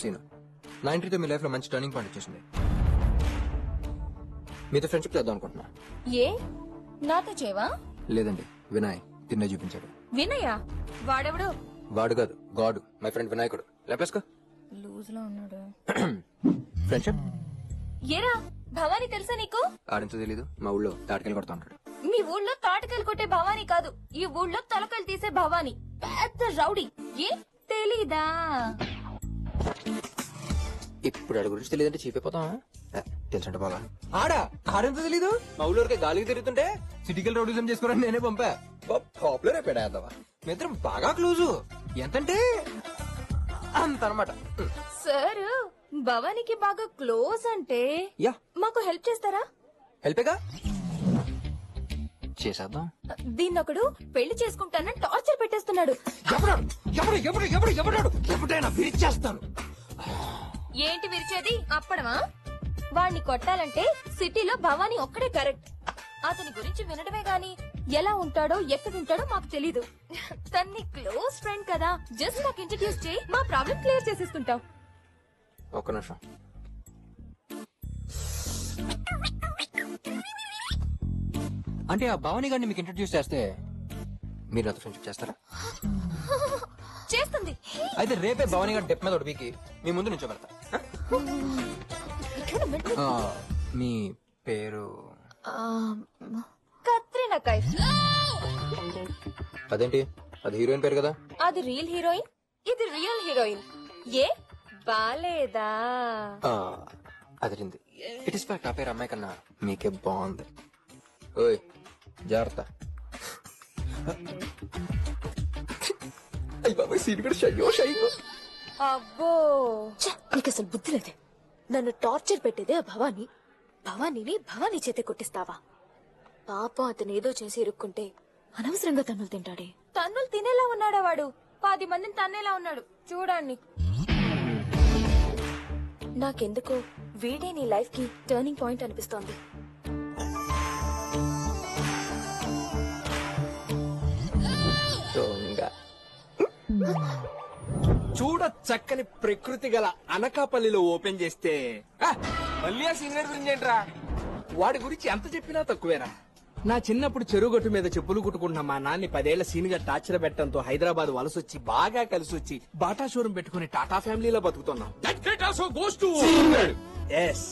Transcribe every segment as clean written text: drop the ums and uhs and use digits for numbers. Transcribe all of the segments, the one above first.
Scene. నా ఎంట్రీతో మీ life లో మంచి టర్నింగ్ పాయింట్ వచ్చేసింది. మీతో ఫ్రెండ్షిప్ చేద్దాం అనుకుంటున్నా. ఏ నాతో చేవా? లేదండి, వినయ్ తిన్నే చూపించాడు. వినయా? వాడెవడు? వాడు కాదు, గాడు. మై ఫ్రెండ్ వినాయకుడు. లేపేసుకో. లూజ్ లో ఉన్నాడు. ఫ్రెండ్షిప్. ఏరా భవానీ తెలుసా నీకు? ఆడించో తెలీదు, మా ఊళ్ళో తాటికెళ్ళి కొడతా ఉంటాడు. మీ ఊళ్ళో తాటకాయలు కొట్టే భవానీ కాదు, ఈ ఊళ్ళో తలకాయలు తీసే భవానీ. పెద్ద రౌడీ. ఏ తెలీదా? ఇప్పుడు ఆడి గురించి తెలియదంటే చీపైపోతాం. తెలుసంటే బాగా ఆడంత తెలీదు. మా ఊళ్ళోకే గాలికి తిరుగుతుంటే సిటికల్ రౌడీజం చేసుకోరని నేనే పంపా. పాపులర్ అయిపోయావా? మీ ఇద్దరం బాగా క్లోజు. ఎంతంటే అంత అనమాట. సార్ భవానీకి బాగా క్లోజ్ అంటే యా, మాకు హెల్ప్ చేస్తారా? హెల్పేగా చేసేద్దాం. దీన్నొకడు పెళ్లి చేసుకుంటానని టార్చర్ పెట్టేస్తున్నాడు. ఎప్పుడైనా విరిచేస్తాను. ఏంటి విరిచేది? అప్పడమా? వాణ్ణి కొట్టాలంటే సిటీలో భవానీ ఒక్కడే కరెక్ట్. అతని గురించి వినడమే గాని ఎలా ఉంటాడో ఎక్కడుంటాడో మాకు తెలీదు. తన్ని క్లోజ్ ఫ్రెండ్ కదా, జస్ట్ నాకు ఇంట్రడ్యూస్ చేయి, మా ప్రాబ్లం క్లియర్ చేసేసుకుంటాం. ఒక్క నిమిషం. అంటే ఆ భవానీ గారిని మీకు ఇంట్రడ్యూస్ చేస్తే మీరు నాతో ఫ్రెండ్షిప్ చేస్తారా? చేస్తుంది. అయితే రేపే భవానీ గారి డెప్ మీద ఒడిపీకి మీ ముందు నుంచో పెడతా. మీ పేరు? కత్రినా కైఫ్. అదేంటి, అది హీరోయిన్ పేరు కదా? అది రియల్ హీరోయిన్, ఇది రియల్ హీరోయిన్. ఏ బాలేదా? అదిరింది. ఇట్ ఇస్ ఫ్యాక్ట్, ఆ పేరు అమ్మాయి కన్నా మీకే బాగుంది. ఓయ్ జాగ్రత్త. అబ్బో నీకు అసలు బుద్ధి లేదే. నన్ను టార్చర్ పెట్టేదే ఆ భవానీ. భవానీని భవానీ చేతే కొట్టిస్తావా? పాపం అతను ఏదో చేసి ఇరుక్కుంటే అనవసరంగా తన్నులు తింటాడే. తన్నులు తినేలా ఉన్నాడా వాడు? 10 మందిని తన్నేలా ఉన్నాడు చూడండి. నాకెందుకో వీడే నీ లైఫ్ కి టర్నింగ్ పాయింట్ అనిపిస్తోంది. చూడ చక్కని ప్రకృతి గల అనకాపల్లిలో ఓపెన్ చేస్తే మళ్ళీ ఆ సీనియర్ గురించి ఏంట్రా? వాడి గురించి ఎంత చెప్పినా తక్కువేరా. నా చిన్నప్పుడు చెరుగొట్టు మీద చెప్పులు కుట్టుకుంటున్న మా నాన్ని 10 ఏళ్ల సీనిగా టార్చర్ పెట్టడంతో హైదరాబాద్ వలసొచ్చి బాగా కలిసి వచ్చి బాటా షోరూం పెట్టుకుని టాటా ఫ్యామిలీలో బతుకుతున్నాం. ఎస్,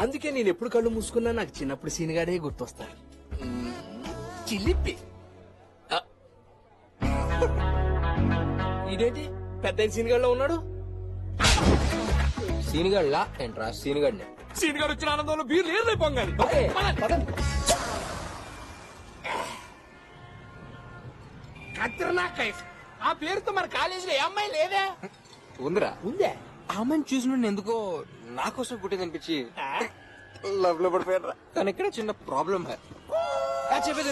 అందుకే నేను ఎప్పుడు కళ్ళు మూసుకున్నా నాకు చిన్నప్పుడు సీనిగాడే గుర్తొస్తాడు. చిలిపి ఇదేంటి పెద్ద సీనిగాడిలో ఉన్నాడు? సీనిగాడ్లా ఏంట్రా? సీనిగాడిని. సీనిగాడు వచ్చిన ఆనందంలో బీర్లు ఏర్లై పొంగాలి. కత్రినా కైఫ్ ఆ పేరుతో మన కాలేజీలో ఏ అమ్మాయి లేదా? ఉందిరా. ఉందే. ఆ అమ్మాయిని చూసిన ఎందుకో నా కోసం పుట్టింది అనిపించి లవ్ లో పడిపోయారా. కానీ ఇక్కడ చిన్న ప్రాబ్లం చెప్పేది.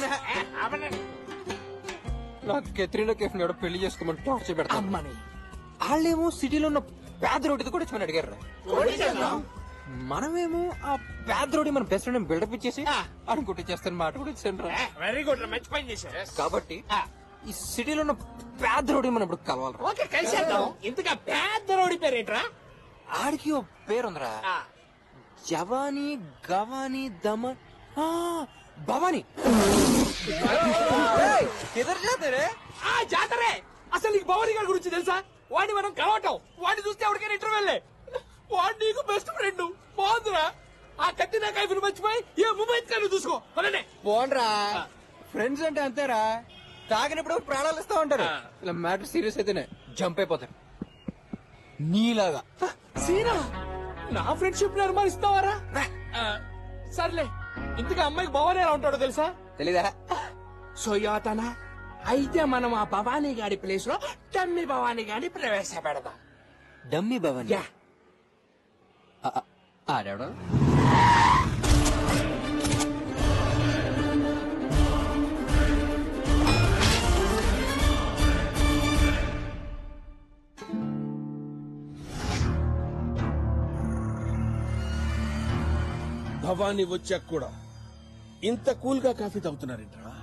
నాకు కెత్రీనా కేఫ్ ని పెళ్లి చేసుకోమని టార్చర్ పెడతా. అమ్మని వాళ్ళేమో సిటీలో ఉన్న పేద రోడ్డు కూడా ఇచ్చి అడిగారు. మనమేమో ఆ పేద రోడ్డు మన బెస్ట్ ఫ్రెండ్ బిల్డప్ ఇచ్చేసి అని కొట్టించేస్తాను మాట కూడా ఇచ్చాను. వెరీ గుడ్, మంచి పని చేశారు. కాబట్టి ఈ సిటీలో ఉన్న పేద రోడ్డు మనం ఇప్పుడు కలవాలి. ఓకే, కలిసేద్దాం. ఇంతగా పేద రోడ్డు పేరేంట్రా? ఆడికి ఓ పేరుందిరా. జవానీ గవానీ దమ భవానీ. జాతరే. అసలు నీకు భవానీ గారి గురించి తెలుసా? వాడిని మనం కలవటం, వాడిని చూస్తే ఎవరికైనా ఇంటర్వెల్. వాడు నీకు బెస్ట్ ఫ్రెండ్. బాగుందిరా. ఆ కత్తినా కైఫ్ని మర్చిపోయి ఏ ముంబై చూసుకో. పోన్రా, ఫ్రెండ్స్ అంటే అంతేరా. తాగినప్పుడు ప్రాణాలు ఇస్తా ఉంటారు. ఇలా మ్యాటర్ సీరియస్ అయితేనే జంప్ అయిపోతారు. నీలాగా సీనా నా ఫ్రెండ్షిప్ నిర్మాణిస్తావారా? సర్లే, ఇంతగా అమ్మాయికి భవానీ ఎలా ఉంటాడో తెలుసా? తెలీదా? సోయాతనా. అయితే మనం ఆ భవానీ గాడి ప్లేస్ లో డమ్మీ భవానీ గాని ప్రవేశపెడదాం. డమ్మీ భవానీ? ఆడాడు. భవానీ వచ్చాక కూడా ఇంత కూల్ గా కాఫీ తాగుతున్నారేంట్రా?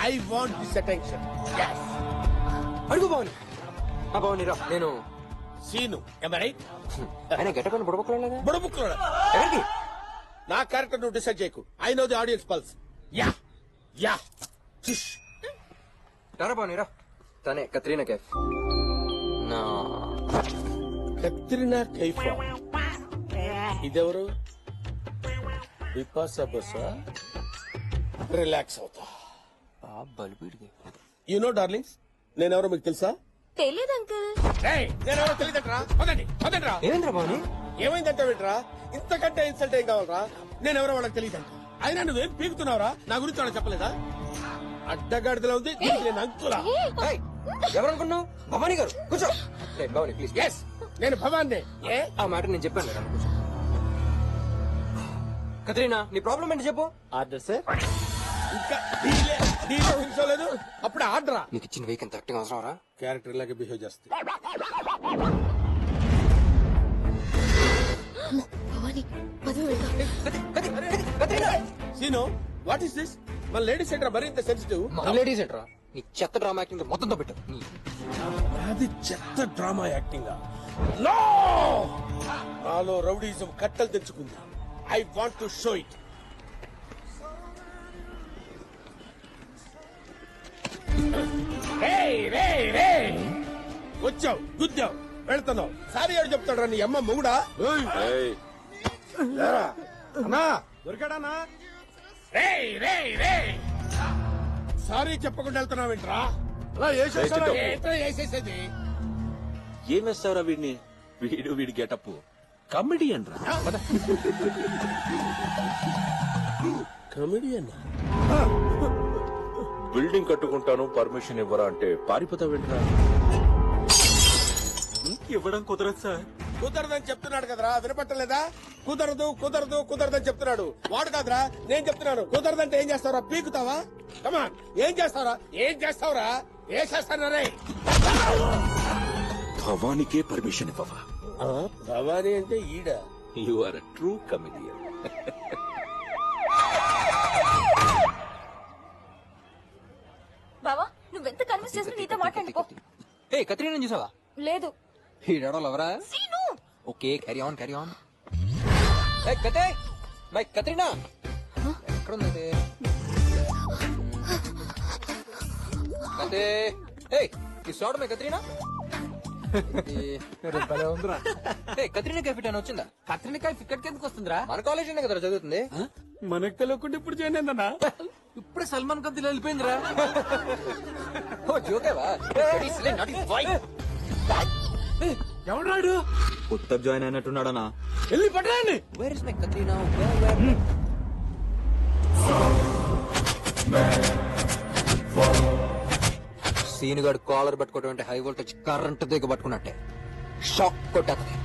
I want this attention. అడుగు బావని. బావని రా, నేను సీను రైట్ ఆయన గెటప్ అని బుడబుక్కలేదా బుడబుక్కులో ఎవరికి? నా క్యారెక్టర్ నువ్వు డిసైడ్ చేయకు. I know the audience pulse. Yeah yeah రా బావని రా. తనే కత్రీనా కైఫ్. నా కత్రినా కైఫ్. ఇదెవరు? బిపాసా బసా. రిలాక్స్ అవుతా. బలిపీడికి యు నో డార్లింగ్స్, నేనెవరో మీకు తెలుసా? తెలియదు అంకుల్. నేనెవరో తెలియదంటరా. పదండి పదండిరా. ఏమేంద్రా బావని? ఏమైందంటే వింటరా, ఇంతకంటే ఇన్సల్ట్ ఏం కావాలరా? నేనెవరో వాళ్ళకి తెలియదంట. అయినా నువ్వేం పీకుతున్నావురా? నా గురించి వాళ్ళకి చెప్పలేదా? అడ్డగాడిదలో ఉంది దీనికి నేను అంకులా. ఏయ్, ఎవరనుకున్నావు? భవానీ గారు కూర్చో. ఏయ్, భవానీ ప్లీజ్. ఎస్, నేను భవాన్నే. ఏ ఆ మాట నేను చెప్పాను కదా, కూర్చో. కత్రీనా, నీ ప్రాబ్లం ఏంటి చెప్పు. Order sir. ఇంకా లేదు. అప్పుడు ఆర్డరా? నీకు ఇచ్చిన వీక్ ఎంత యాక్టింగ్ అవసరం రా? క్యారెక్టర్ లాగా బిహేవ్ చేస్తే. భవాని పదవి వెళ్దాం. Seenu, what is this? మన లేడీస్ సెంటర్ మరి ఇంత సెన్సిటివ్. మన లేడీస్ ఏంట్రా? నీ చెత్త డ్రామా యాక్టింగ్ మొత్తంతో పెట్టు. అది చెత్త డ్రామా యాక్టింగ్. నో, నాలో రౌడీజం కట్టలు తెచ్చుకుంది. I want to show it. వచ్చావు, గుద్దావు, వెళ్తున్నావు. సారీ ఏడు చెప్తాడు నీ అమ్మ మొగుడా. దొరికాడానా? సారీ చెప్పకుండా వెళ్తున్నావేంట్రా? వేసేసేది ఏం వేస్తావురా వీడిని? వీడి గెటప్ కమెడియన్ రా. కమెడియన్. బిల్డింగ్ కట్టుకుంటాను పర్మిషన్ ఇవ్వరా అంటే పారిపోతావేంట్రా? ఇవ్వడం కుదరదు సార్. కుదరదని చెప్తున్నాడు కదరా, వినపట్టలేదా? కుదరదు కుదరదు కుదరదని చెప్తున్నాడు. వాడు కాదురా, నేను చెప్తున్నాను. కుదరదంటే ఏం చేస్తావురా? పీకుతావా? కమాన్, ఏం చేస్తావురా? ఏం చేస్తావురా? వేసేస్తాను రే. భవానికే పర్మిషన్ ఇవ్వవా? భవానీ అంటే ఈడ. You are a true comedian. బావా నువ్వెంత కన్విన్స్ చేసినా నీతో మాట్లాడుకో. ఏ కత్రీనా చూసావా? లేదు. ఎవరా? Seenu. Okay, carry on carry on. ఏ కతే, మై కత్రీనా ఎక్కడుంది? కతే, ఏయ్ ఈ షాట్ మై కత్రీనా. కత్రీనా కైఫ్ అని వచ్చిందా? కత్రినా కైఫ్ ఇక్కడికి ఎందుకు వస్తుందిరా? మన కాలేజ్ కదా చదువుతుంది. మనకు తెలియకుండా ఇప్పుడు చేయలేదన్నా. ఇప్పుడే సల్మాన్ ఖాన్ వెళ్ళిపోయిందిరా. ఓ జోకేవా? ఎవడాడు? కొత్త జాయిన్ అయినట్టున్నాడనా? వెళ్ళి పట్టరాని. Where is my Katrina? సీనుగాడు కాలర్ పట్టుకోవడం అంటే హై వోల్టేజ్ కరెంట్ దిగ పట్టుకున్నట్టే. షాక్ కొట్టేస్తుంది.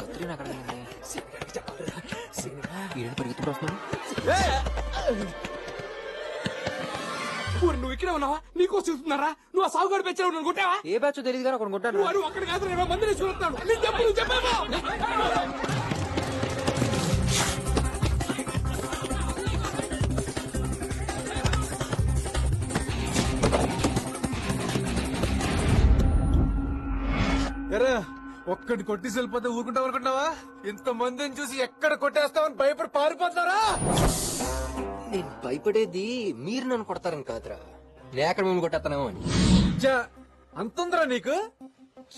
కత్రీనా అక్కడ పరిగెత్తుకు వస్తున్నాడు. నువ్వు ఇక్కడ ఉన్నావా? నీకోసం చూస్తున్నారా? నువ్వు ఆ సాగుగాడు పెంచావు, నువ్వు కొట్టావా? ఏ బ్యాచ్ తెలియదు కానీ ఒకటి కొట్టాను. వాడు అక్కడ కాదు, 20 మందిని చూస్తున్నాడు. నేను చెప్పు, నువ్వు చెప్పావా? ఒక్కటి కొట్టేసి వెళ్ళిపోతే ఊరుకుంటావు అనుకుంటున్నావా? ఇంత మందిని చూసి ఎక్కడ కొట్టేస్తావని భయపడి పారిపోతున్నారా? నేను భయపడేది మీరు నన్ను కొడతారని కాదురా, నేను ఎక్కడ మిమ్మల్ని కొట్టేస్తానేమో అని. అంతుందిరా నీకు?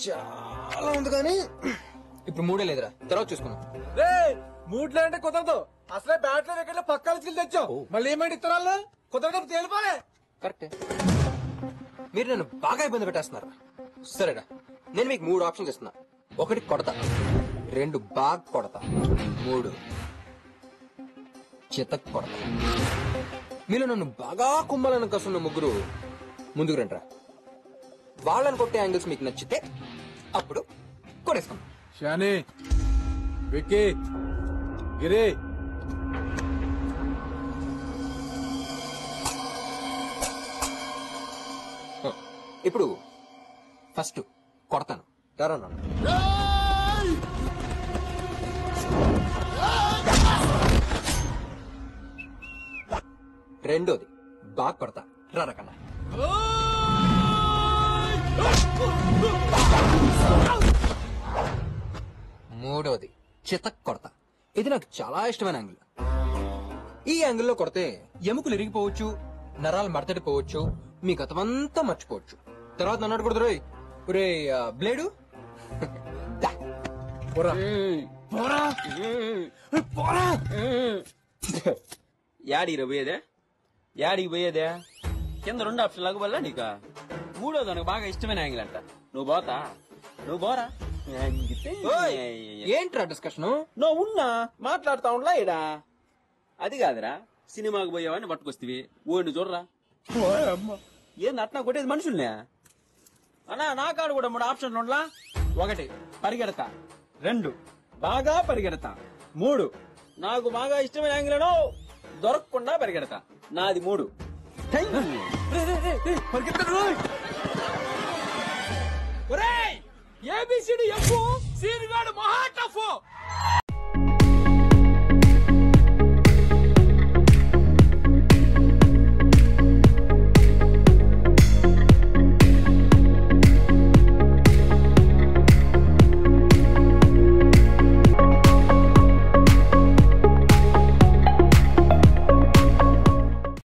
చాలా ఉంది కానీ ఇప్పుడు మూడే లేదురా, తర్వాత చూసుకున్నాం. రే మూడ్లే అంటే కుదరదు. అసలే బ్యాట్లో వికెట్లో పక్కాలు స్కిల్ తెచ్చావు. మళ్ళీ ఏమైంది ఇత్తనాలు? కుదరదు తేలిపోలే. కరెక్టే, మీరు నన్ను బాగా ఇబ్బంది పెట్టేస్తున్నారు. సరేరా, నేను మీకు 3 ఆప్షన్స్ ఇస్తున్నా. 1 కొడతా, 2 బాగా కొడతా, 3 చితక్ కొడతా. మీరు నన్ను బాగా కుమ్మాలని కసున్న ముగ్గురు ముందుకు రండిరా. వాళ్ళని కొట్టే యాంగిల్స్ మీకు నచ్చితే అప్పుడు కొనేసుకున్నాం. షాని, విక్కీ, గిరి, ఇప్పుడు ఫస్ట్ కొడతాను. రెండోది బాగా కొడతా రకన్నా. మూడోది చితక్ కొడతా. ఇది నాకు చాలా ఇష్టమైన యాంగిల్. ఈ యాంగిల్లో కొడితే ఎముకలు ఇరిగిపోవచ్చు, నరాలు మడతడిపోవచ్చు, మీ గతమంతా మర్చిపోవచ్చు. తర్వాత నన్ను అడగకూడదు రోయ్. ఒరే బ్లేడు దా. పోరా. పోరా. పోరా. యాడికి పోయేదే యాడికి పోయేదే కింద 2 ఆప్షన్ లాగా వల్ల నీకు మూడోది నాకు బాగా ఇష్టమైన యాంగిల్ అంట. నువ్వు పోతా నువ్వు పోరా. ఓయ్, ఏంట్రా డిస్కషన్? నువ్వు ఉన్నా మాట్లాడుతా ఉండలా ఇడా. అది కాదురా, సినిమాకి పోయేవాడిని పట్టుకొస్తేవి ఓడిని చూడరా. ఏంది అట్లా కొట్టేది మనుషుల్నే అన్నా. నా కాడు కూడా 3 ఆప్షన్లు ఉండలా. 1 పరిగెడతా, 2 బాగా పరిగెడతా, 3 నాకు బాగా ఇష్టమైన యాంగిల్ దొరకకుండా పరిగెడతా. నాది 3. ఒరేయ్, ABCD చెప్పు.